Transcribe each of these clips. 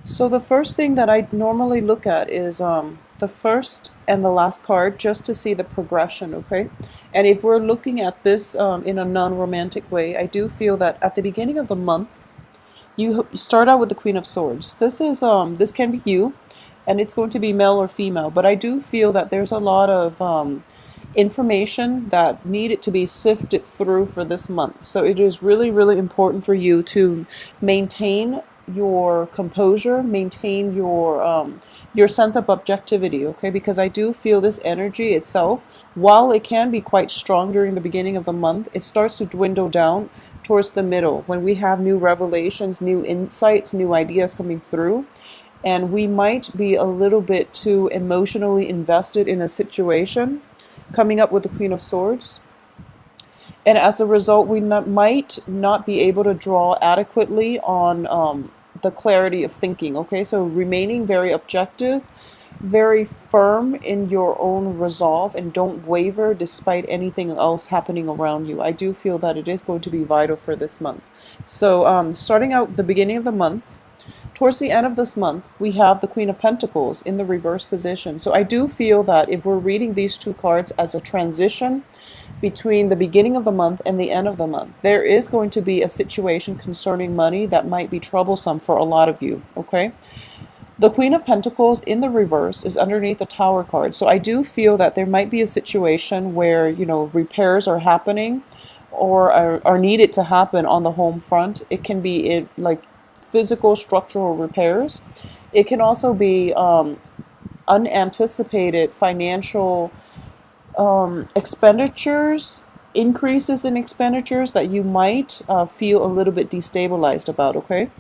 So the first thing that I normally look at is the first and the last card just to see the progression, okay? And if we're looking at this in a non-romantic way, I do feel that at the beginning of the month, you start out with the Queen of Swords. This can be you, and it's going to be male or female, but I do feel that there's a lot of information that needed to be sifted through for this month. So it is really, really important for you to maintain your composure, maintain your sense of objectivity, okay? Because I do feel this energy itself, while it can be quite strong during the beginning of the month, it starts to dwindle down towards the middle when we have new revelations, new insights, new ideas coming through, and we might be a little bit too emotionally invested in a situation, coming up with the Queen of Swords. And as a result, we might not be able to draw adequately on the clarity of thinking, okay? So remaining very objective, very firm in your own resolve, and don't waver despite anything else happening around you. I do feel that it is going to be vital for this month. So starting out the beginning of the month, towards the end of this month, we have the Queen of Pentacles in the reverse position. So I do feel that if we're reading these two cards as a transition between the beginning of the month and the end of the month, there is going to be a situation concerning money that might be troublesome for a lot of you, okay? The Queen of Pentacles in the reverse is underneath the Tower card. So I do feel that there might be a situation where, repairs are happening or are needed to happen on the home front. It can be like physical structural repairs. It can also be unanticipated financial expenditures, increases in expenditures that you might feel a little bit destabilized about, okay?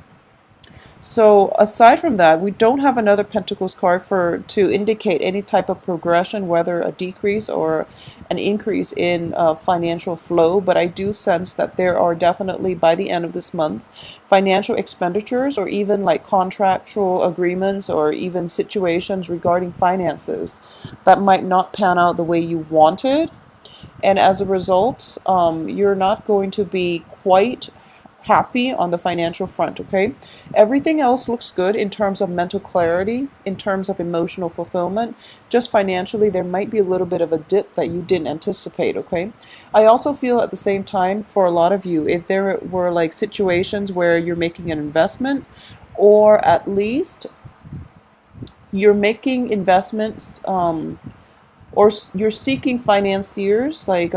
So aside from that, we don't have another Pentacles card to indicate any type of progression, whether a decrease or an increase in financial flow. But I do sense that there are definitely, by the end of this month, financial expenditures or even like contractual agreements or even situations regarding finances that might not pan out the way you wanted. And as a result, you're not going to be quite happy on the financial front, okay? Everything else looks good in terms of mental clarity, in terms of emotional fulfillment. Just financially, there might be a little bit of a dip that you didn't anticipate, okay? I also feel at the same time, for a lot of you, if there were like situations where you're making an investment, or at least you're making investments, or you're seeking financiers, like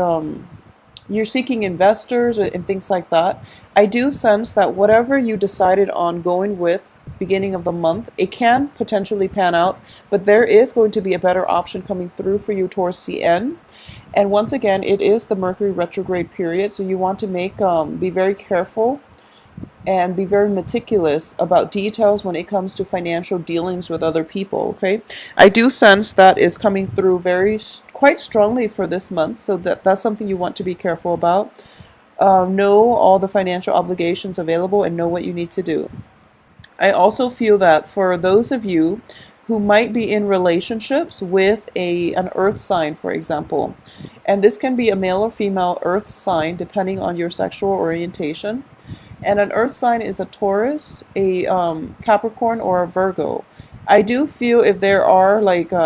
you're seeking investors and things like that. I do sense that whatever you decided on going with beginning of the month, it can potentially pan out, but there is going to be a better option coming through for you towards the end. And once again, it is the Mercury retrograde period, so you want to be very careful and be very meticulous about details when it comes to financial dealings with other people, okay? I do sense that is coming through quite strongly for this month, so that's something you want to be careful about. Know all the financial obligations available and know what you need to do. I also feel that for those of you who might be in relationships with an earth sign, for example, and this can be a male or female earth sign depending on your sexual orientation. And an earth sign is a Taurus, a Capricorn, or a Virgo. I do feel if there are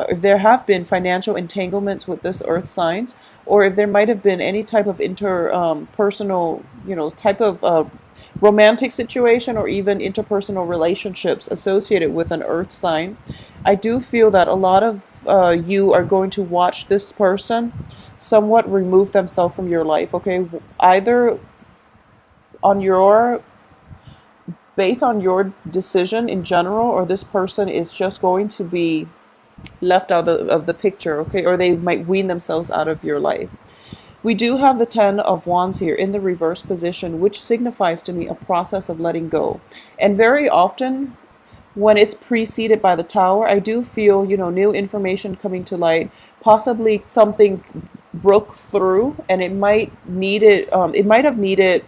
if there have been financial entanglements with this earth signs, or if there might have been any type of interpersonal, type of romantic situation or even interpersonal relationships associated with an earth sign, I do feel that a lot of you are going to watch this person somewhat remove themselves from your life, okay? Either based on your decision in general, or this person is just going to be left out of the picture, okay? Or they might wean themselves out of your life. We do have the Ten of Wands here in the reverse position, which signifies to me a process of letting go. And very often, when it's preceded by the Tower, I do feel, new information coming to light, possibly something broke through, and it might have needed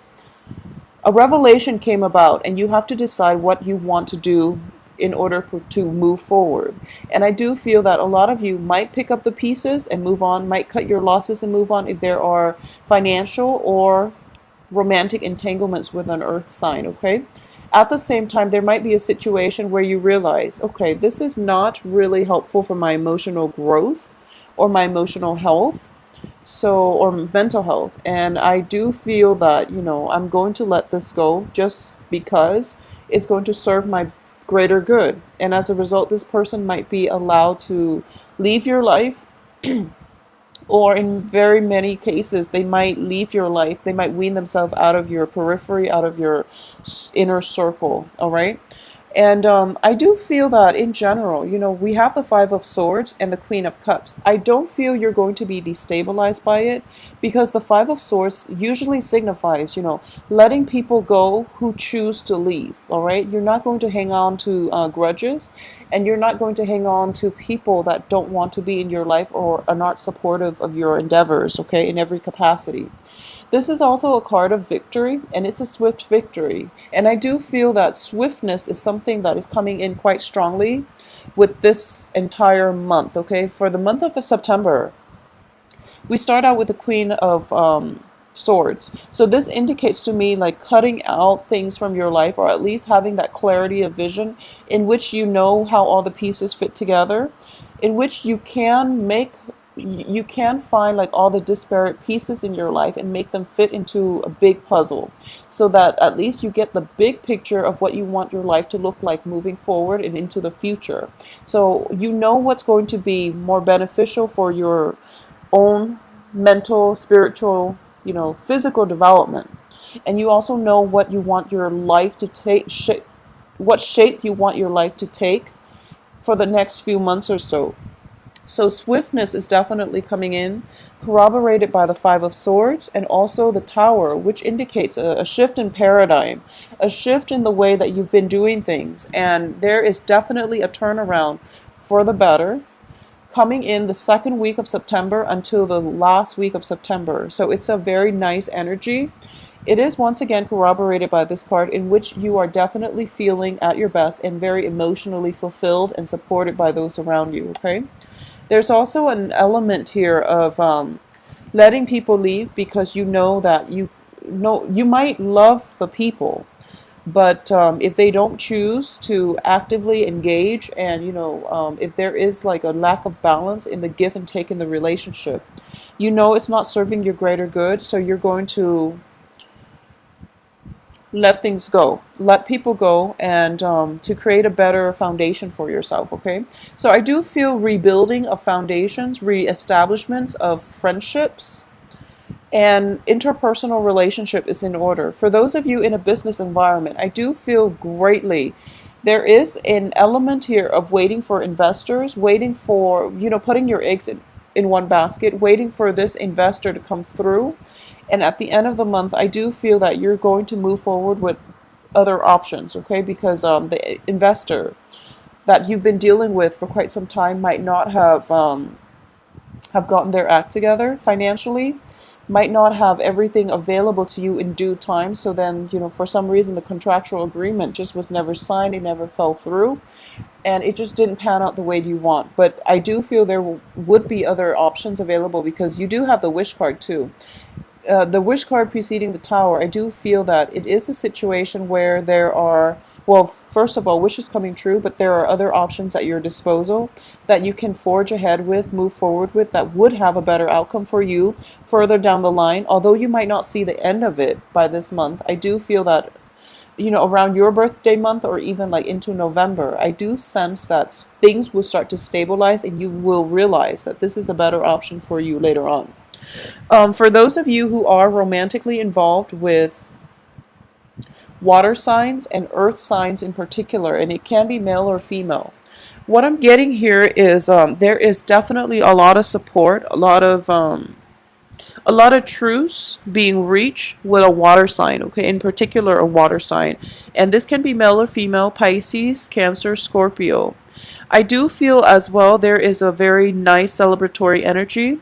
a revelation came about, and you have to decide what you want to do in order to move forward. And I do feel that a lot of you might pick up the pieces and move on, might cut your losses and move on if there are financial or romantic entanglements with an earth sign, okay? At the same time, there might be a situation where you realize, okay, this is not really helpful for my emotional growth or my emotional health, so, or mental health. And I do feel that, I'm going to let this go just because it's going to serve my greater good. And as a result, this person might be allowed to leave your life, or in very many cases, they might leave your life. They might wean themselves out of your periphery, out of your inner circle. All right. And I do feel that in general, we have the Five of Swords and the Queen of Cups. I don't feel you're going to be destabilized by it, because the Five of Swords usually signifies, letting people go who choose to leave. All right. You're not going to hang on to grudges, and you're not going to hang on to people that don't want to be in your life or are not supportive of your endeavors, okay, in every capacity. This is also a card of victory, and it's a swift victory. And I do feel that swiftness is something that is coming in quite strongly with this entire month, okay? For the month of September, we start out with the Queen of Swords. So this indicates to me like cutting out things from your life, or at least having that clarity of vision in which you know how all the pieces fit together, in which you can find like all the disparate pieces in your life and make them fit into a big puzzle, so that at least you get the big picture of what you want your life to look like moving forward and into the future. So you know what's going to be more beneficial for your own mental, spiritual, physical development. And you also know what you want your life to take, what shape you want your life to take for the next few months or so. So swiftness is definitely coming in, corroborated by the Five of Swords and also the Tower, which indicates a shift in paradigm, a shift in the way that you've been doing things. And there is definitely a turnaround for the better coming in the second week of September until the last week of September. So it's a very nice energy. It is once again corroborated by this card, in which you are definitely feeling at your best and very emotionally fulfilled and supported by those around you, okay? There's also an element here of letting people leave, because you know that you might love the people, but if they don't choose to actively engage, and if there is like a lack of balance in the give and take in the relationship, it's not serving your greater good, so you're going to let things go, let people go, and to create a better foundation for yourself, okay? So I do feel rebuilding of foundations, re-establishments of friendships, and interpersonal relationship is in order. For those of you in a business environment, I do feel greatly there is an element here of waiting for investors, waiting for, putting your eggs in one basket, waiting for this investor to come through. And at the end of the month, I do feel that you're going to move forward with other options, okay? Because the investor that you've been dealing with for quite some time might not have gotten their act together financially, might not have everything available to you in due time. So then, for some reason, the contractual agreement just was never signed, it never fell through, and it just didn't pan out the way you want. But I do feel there would be other options available, because you do have the wish card too. The wish card preceding the Tower, I do feel that it is a situation where there are, well, first of all, wishes coming true, but there are other options at your disposal that you can forge ahead with, move forward with, that would have a better outcome for you further down the line. Although you might not see the end of it by this month, I do feel that, around your birthday month, or even like into November, I do sense that things will start to stabilize, and you will realize that this is a better option for you later on. For those of you who are romantically involved with water signs and earth signs in particular, and it can be male or female, what I'm getting here is there is definitely a lot of support, a lot of truce being reached with a water sign, okay, in particular a water sign. And this can be male or female, Pisces, Cancer, Scorpio. I do feel as well there is a very nice celebratory energy,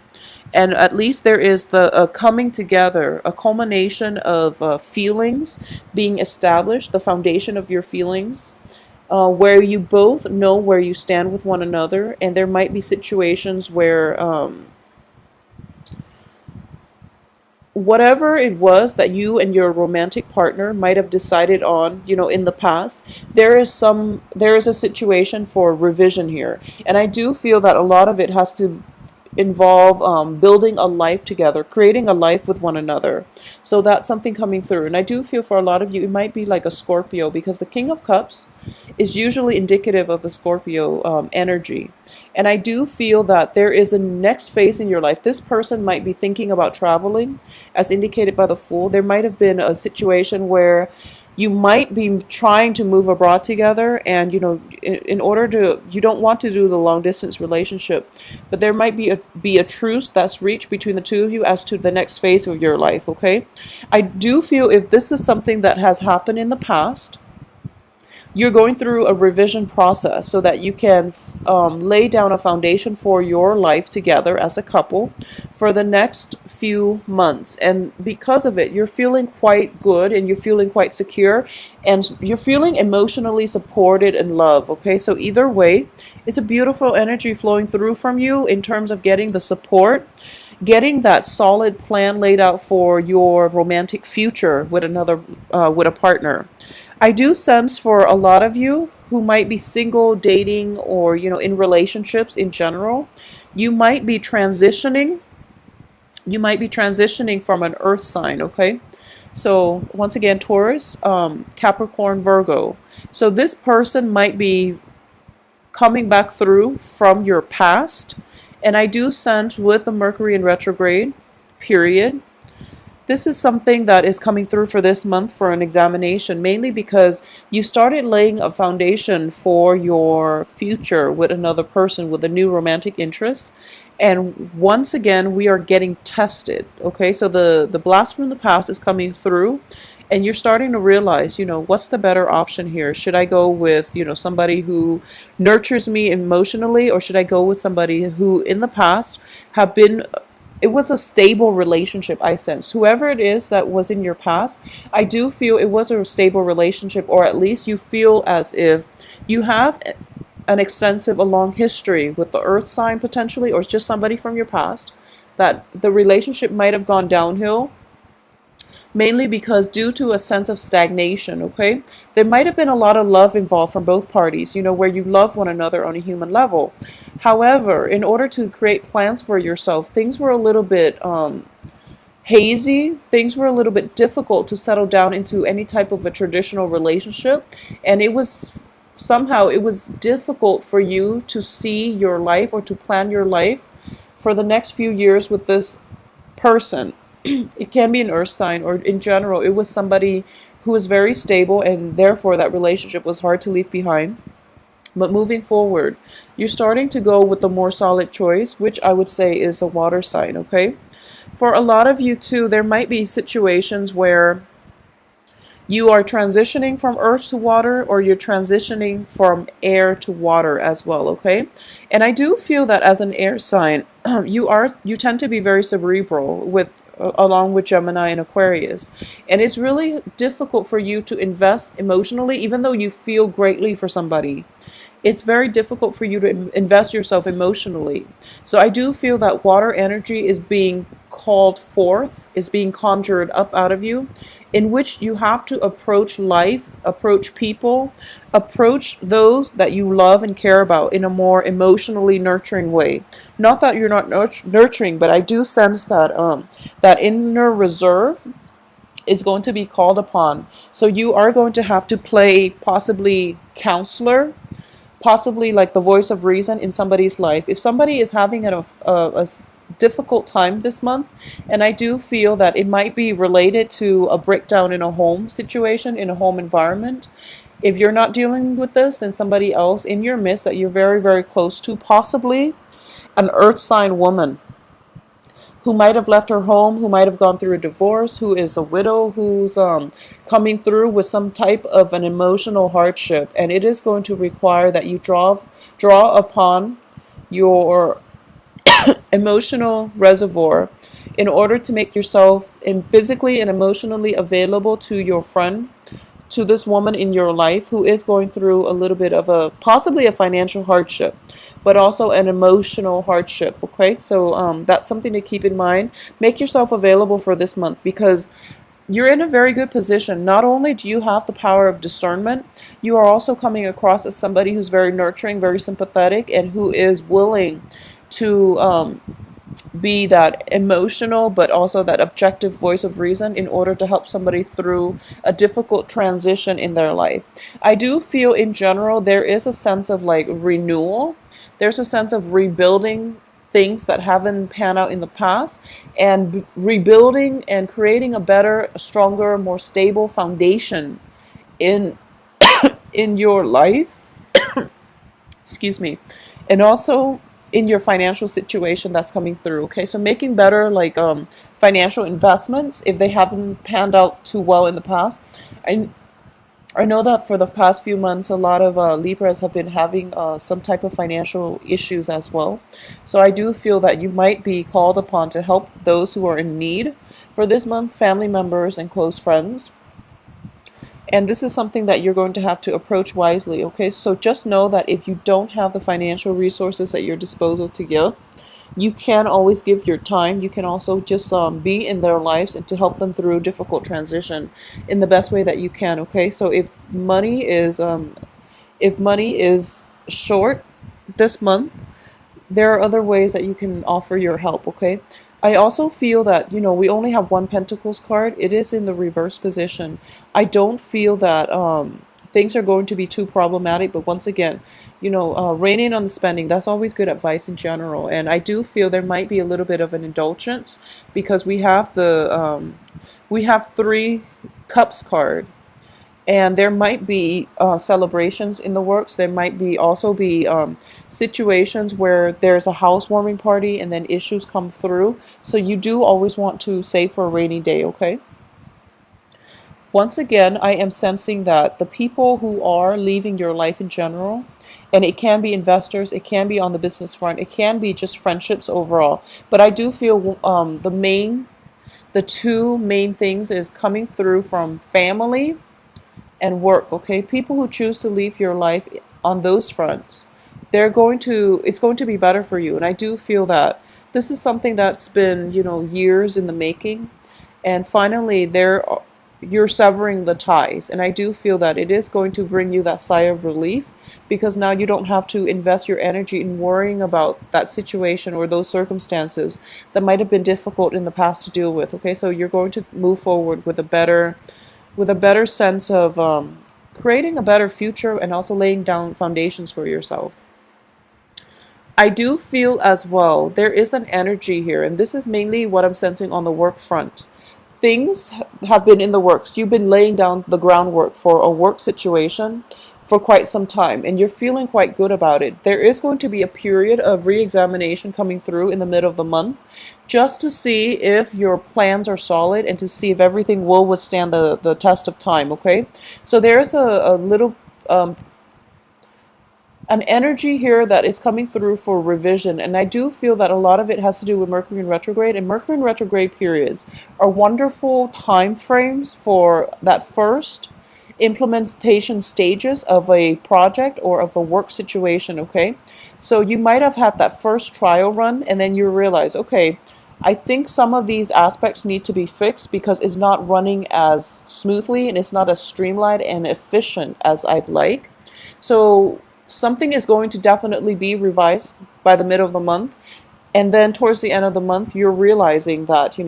and at least there is the coming together, a culmination of feelings being established, the foundation of your feelings, where you both know where you stand with one another. And there might be situations where whatever it was that you and your romantic partner might have decided on, in the past, there is a situation for revision here. And I do feel that a lot of it has to involve building a life together, creating a life with one another. So that's something coming through. And I do feel for a lot of you, it might be like a Scorpio, because the King of Cups is usually indicative of a Scorpio energy. And I do feel that there is a next phase in your life. This person might be thinking about traveling, as indicated by the Fool. There might have been a situation where you might be trying to move abroad together, and in order to, you don't want to do the long distance relationship, but there might be a truce that's reached between the two of you as to the next phase of your life. Okay, I do feel if this is something that has happened in the past, you're going through a revision process so that you can lay down a foundation for your life together as a couple for the next few months. And because of it, you're feeling quite good and you're feeling quite secure and you're feeling emotionally supported and loved. Okay, so either way, it's a beautiful energy flowing through from you in terms of getting the support, getting that solid plan laid out for your romantic future with with a partner. I do sense for a lot of you who might be single, dating, or in relationships in general, you might be transitioning. You might be transitioning from an earth sign, okay? So once again, Taurus, Capricorn, Virgo. So this person might be coming back through from your past. And I do sense with the Mercury in retrograde period, this is something that is coming through for this month for an examination, mainly because you started laying a foundation for your future with another person with a new romantic interest. And once again, we are getting tested. Okay, so the blast from the past is coming through, and you're starting to realize, what's the better option here? Should I go with, somebody who nurtures me emotionally, or should I go with somebody who in the past have been, it was a stable relationship, I sense. Whoever it is that was in your past, I do feel it was a stable relationship, or at least you feel as if you have an extensive, a long history with the earth sign potentially, or just somebody from your past, that the relationship might have gone downhill, mainly because due to a sense of stagnation. Okay, there might have been a lot of love involved from both parties, where you love one another on a human level. However, in order to create plans for yourself, things were a little bit hazy. Things were a little bit difficult to settle down into any type of a traditional relationship, and it was difficult for you to see your life or to plan your life for the next few years with this person. It can be an earth sign, or in general, it was somebody who was very stable, and therefore that relationship was hard to leave behind. But moving forward, you're starting to go with the more solid choice, which I would say is a water sign, okay? For a lot of you too, there might be situations where you are transitioning from earth to water, or you're transitioning from air to water as well, okay? And I do feel that as an air sign, you tend to be very cerebral along with Gemini and Aquarius. And it's really difficult for you to invest emotionally, even though you feel greatly for somebody. It's very difficult for you to invest yourself emotionally. So I do feel that water energy is being called forth, is being conjured up out of you, in which you have to approach life, approach people, approach those that you love and care about in a more emotionally nurturing way. Not that you're not nurturing, but I do sense that that inner reserve is going to be called upon. So you are going to have to play possibly counselor, possibly like the voice of reason in somebody's life. If somebody is having a difficult time this month, and I do feel that it might be related to a breakdown in a home situation, in a home environment. If you're not dealing with this, then somebody else in your midst that you're very, very close to, possibly an earth sign woman who might have left her home, who might have gone through a divorce, who is a widow, who's coming through with some type of an emotional hardship. And it is going to require that you draw upon your emotional reservoir in order to make yourself physically and emotionally available to your friend, to this woman in your life who is going through a little bit of a possibly a financial hardship, but also an emotional hardship. Okay, so that's something to keep in mind. Make yourself available for this month because you're in a very good position. Not only do you have the power of discernment, you are also coming across as somebody who's very nurturing, very sympathetic, and who is willing to be that emotional but also that objective voice of reason in order to help somebody through a difficult transition in their life. I do feel in general there is a sense of like renewal. There's a sense of rebuilding things that haven't panned out in the past and rebuilding and creating a better, a stronger, more stable foundation in your life. Excuse me. And also in your financial situation that's coming through. Okay, so making better like financial investments if they haven't panned out too well in the past. And I know that for the past few months, a lot of Libras have been having some type of financial issues as well. So I do feel that you might be called upon to help those who are in need for this month, family members and close friends. And this is something that you're going to have to approach wisely, okay? So just know that if you don't have the financial resources at your disposal to give, you can always give your time. You can also just be in their lives and to help them through a difficult transition in the best way that you can, okay? So if money is short this month, there are other ways that you can offer your help, okay? I also feel that, we only have one Pentacles card. It is in the reverse position. I don't feel that things are going to be too problematic, but once again, reining on the spending, that's always good advice in general. And I do feel there might be a little bit of an indulgence because we have we have 3 Cups card. And there might be celebrations in the works. There might be also be situations where there's a housewarming party and then issues come through. So you do always want to save for a rainy day, okay? Once again, I am sensing that the people who are leaving your life in general, and it can be investors, it can be on the business front, it can be just friendships overall. But I do feel the 2 main things is coming through from family and work, okay? People who choose to leave your life on those fronts, it's going to be better for you. And I do feel that this is something that's been, years in the making. And finally, you're severing the ties. And I do feel that it is going to bring you that sigh of relief because now you don't have to invest your energy in worrying about that situation or those circumstances that might have been difficult in the past to deal with, okay? So you're going to move forward with a better sense of creating a better future and also laying down foundations for yourself. I do feel as well there is an energy here, and this is mainly what I'm sensing on the work front. Things have been in the works. You've been laying down the groundwork for a work situation for quite some time, and you're feeling quite good about it. There is going to be a period of re-examination coming through in the middle of the month just to see if your plans are solid and to see if everything will withstand the test of time, okay? So there's a little an energy here that is coming through for revision, and I do feel that a lot of it has to do with Mercury in retrograde, and Mercury in retrograde periods are wonderful time frames for that first implementation stages of a project or of a work situation, okay? So you might have had that first trial run and then you realize, okay, I think some of these aspects need to be fixed because it's not running as smoothly and it's not as streamlined and efficient as I'd like. So something is going to definitely be revised by the middle of the month. And then towards the end of the month, you're realizing that,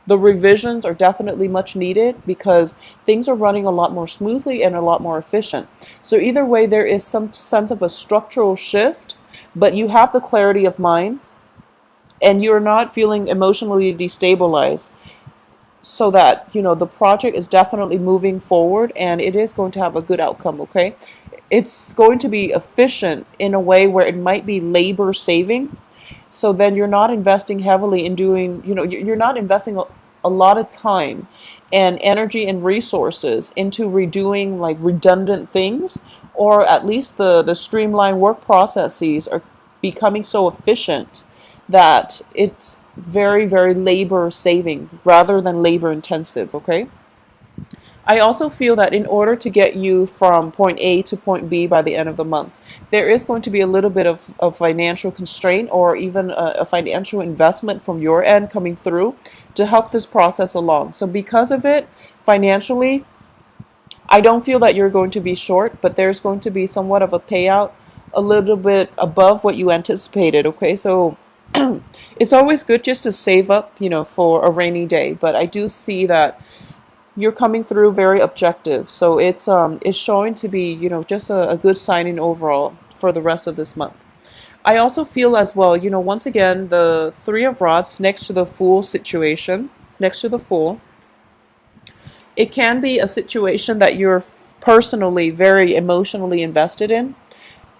the revisions are definitely much needed because things are running a lot more smoothly and a lot more efficient. So either way, there is some sense of a structural shift, but you have the clarity of mind and you're not feeling emotionally destabilized, so that, the project is definitely moving forward and it is going to have a good outcome, okay? It's going to be efficient in a way where it might be labor saving. So then you're not investing heavily in doing, you're not investing a lot of time and energy and resources into redoing like redundant things, or at least the streamlined work processes are becoming so efficient that it's very, very labor saving rather than labor intensive, okay? I also feel that in order to get you from point A to point B by the end of the month, there is going to be a little bit of financial constraint or even a financial investment from your end coming through to help this process along. So because of it, financially, I don't feel that you're going to be short, but there's going to be somewhat of a payout a little bit above what you anticipated, okay? So it's always good just to save up, for a rainy day, but I do see that you're coming through very objective. So it's showing to be, just a good signing overall for the rest of this month. I also feel as well, once again, the Three of Rods next to the Fool situation, next to the Fool, it can be a situation that you're personally very emotionally invested in.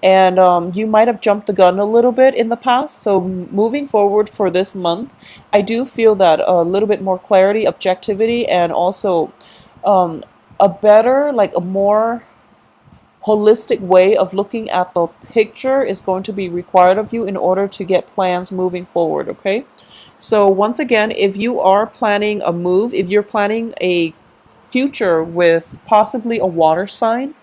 And you might have jumped the gun a little bit in the past. So moving forward for this month, I do feel that a little bit more clarity, objectivity, and also um, a better, like a more holistic way of looking at the picture is going to be required of you in order to get plans moving forward, okay? So once again, if you are planning a move, if you're planning a future with possibly a water sign,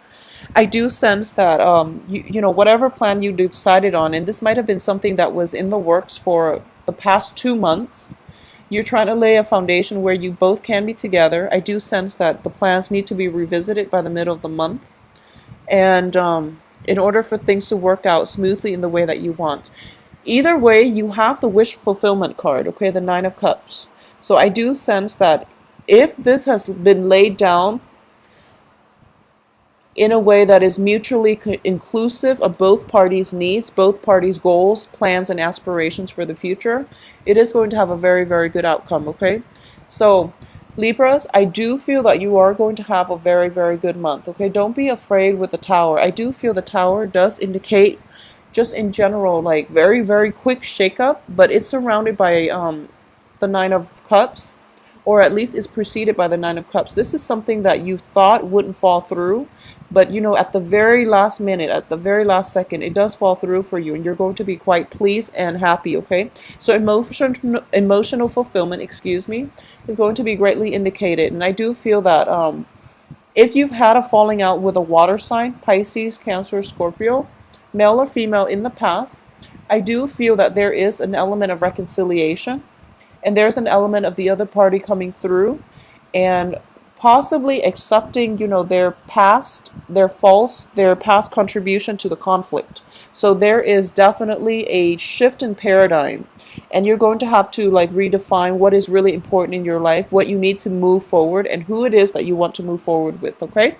I do sense that whatever plan you decided on, and this might have been something that was in the works for the past 2 months, you're trying to lay a foundation where you both can be together. I do sense that the plans need to be revisited by the middle of the month, and in order for things to work out smoothly in the way that you want. Either way, you have the wish fulfillment card, okay, the Nine of Cups. So I do sense that if this has been laid down in a way that is mutually inclusive of both parties' needs, both parties' goals, plans, and aspirations for the future, it is going to have a very, very good outcome, okay? So, Libras, I do feel that you are going to have a very, very good month, okay? Don't be afraid with the Tower. I do feel the Tower does indicate, just in general, like very, very quick shakeup, but it's surrounded by the Nine of Cups, or at least is preceded by the Nine of Cups. This is something that you thought wouldn't fall through, but at the very last minute, at the very last second, it does fall through for you, and you're going to be quite pleased and happy, okay? So emotional fulfillment, excuse me, is going to be greatly indicated, and I do feel that if you've had a falling out with a water sign, Pisces, Cancer, Scorpio, male or female in the past, I do feel that there is an element of reconciliation, and there's an element of the other party coming through and possibly accepting, their past, their faults, their past contribution to the conflict. So there is definitely a shift in paradigm, and you're going to have to redefine what is really important in your life, what you need to move forward, and who it is that you want to move forward with, okay?